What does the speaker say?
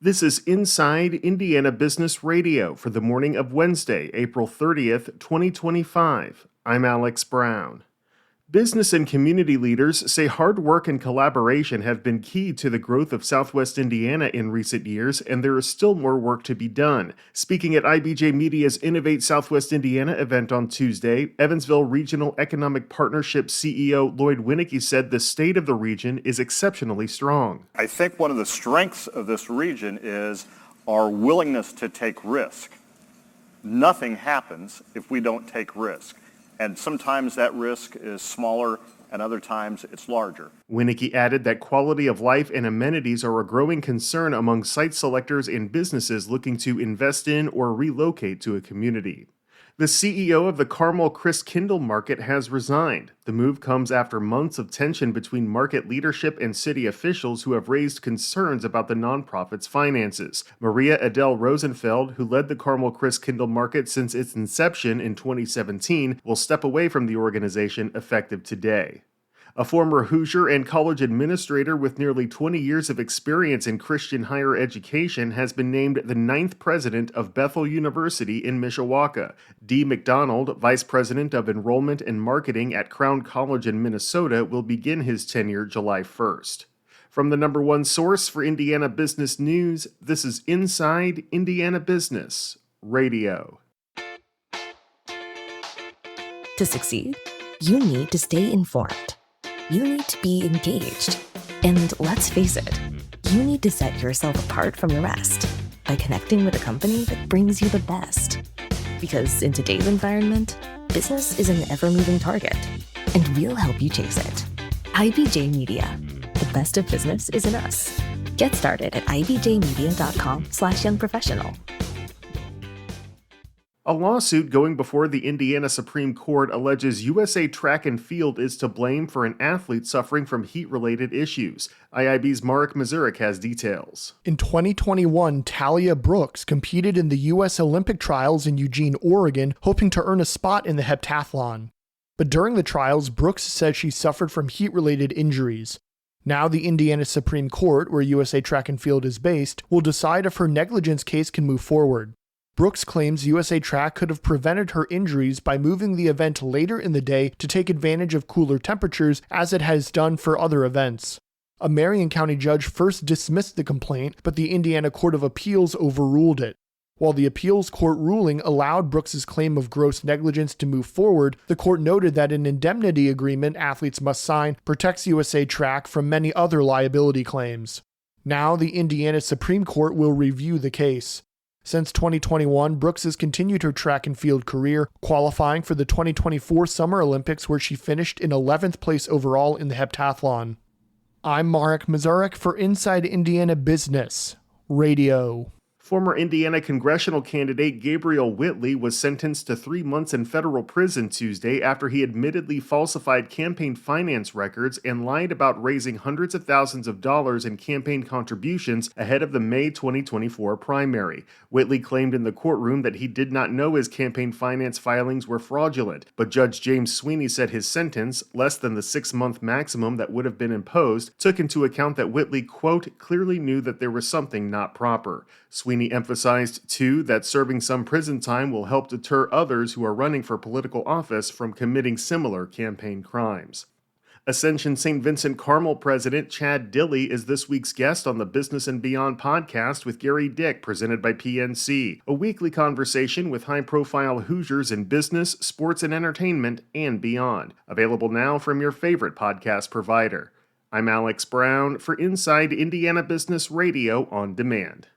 This is Inside Indiana Business Radio for the morning of Wednesday, April 30th, 2025. I'm Alex Brown. Business and community leaders say hard work and collaboration have been key to the growth of Southwest Indiana in recent years, and there is still more work to be done. Speaking at IBJ Media's Innovate Southwest Indiana event on Tuesday, Evansville Regional Economic Partnership CEO Lloyd Winnicky said the state of the region is exceptionally strong. I think one of the strengths of this region is our willingness to take risk. Nothing happens if we don't take risk. And sometimes that risk is smaller and other times it's larger. Winnicky added that quality of life and amenities are a growing concern among site selectors and businesses looking to invest in or relocate to a community. The CEO of the Carmel Christkindlmarkt has resigned. The move comes after months of tension between market leadership and city officials who have raised concerns about the nonprofit's finances. Maria Adele Rosenfeld, who led the Carmel Christkindlmarkt since its inception in 2017, will step away from the organization effective today. A former Hoosier and college administrator with nearly 20 years of experience in Christian higher education has been named the 9th president of Bethel University in Mishawaka. Dee McDonald, vice president of enrollment and marketing at Crown College in Minnesota, will begin his tenure July 1st. From the number one source for Indiana business news, this is Inside Indiana Business Radio. To succeed, you need to stay informed. You need to be engaged. And let's face it, you need to set yourself apart from the rest by connecting with a company that brings you the best. Because in today's environment, business is an ever-moving target, and we'll help you chase it. IBJ Media. The best of business is in us. Get started at ibjmedia.com/youngprofessional. A lawsuit going before the Indiana Supreme Court alleges USA Track and Field is to blame for an athlete suffering from heat-related issues. IIB's Marek Mazurek has details. In 2021, Talia Brooks competed in the U.S. Olympic trials in Eugene, Oregon, hoping to earn a spot in the heptathlon. But during the trials, Brooks said she suffered from heat-related injuries. Now the Indiana Supreme Court, where USA Track and Field is based, will decide if her negligence case can move forward. Brooks claims USA Track could have prevented her injuries by moving the event later in the day to take advantage of cooler temperatures, as it has done for other events. A Marion County judge first dismissed the complaint, but the Indiana Court of Appeals overruled it. While the appeals court ruling allowed Brooks's claim of gross negligence to move forward, the court noted that an indemnity agreement athletes must sign protects USA Track from many other liability claims. Now the Indiana Supreme Court will review the case. Since 2021, Brooks has continued her track and field career, qualifying for the 2024 Summer Olympics, where she finished in 11th place overall in the heptathlon. I'm Marek Mazurek for Inside Indiana Business Radio. Former Indiana congressional candidate Gabriel Whitley was sentenced to 3 months in federal prison Tuesday after he admittedly falsified campaign finance records and lied about raising hundreds of thousands of dollars in campaign contributions ahead of the May 2024 primary. Whitley claimed in the courtroom that he did not know his campaign finance filings were fraudulent, but Judge James Sweeney said his sentence, less than the 6-month maximum that would have been imposed, took into account that Whitley, quote, clearly knew that there was something not proper. Sweeney emphasized, too, that serving some prison time will help deter others who are running for political office from committing similar campaign crimes. Ascension St. Vincent Carmel President Chad Dilley is this week's guest on the Business and Beyond podcast with Gary Dick, presented by PNC, a weekly conversation with high-profile Hoosiers in business, sports, and entertainment, and beyond. Available now from your favorite podcast provider. I'm Alex Brown for Inside Indiana Business Radio on Demand.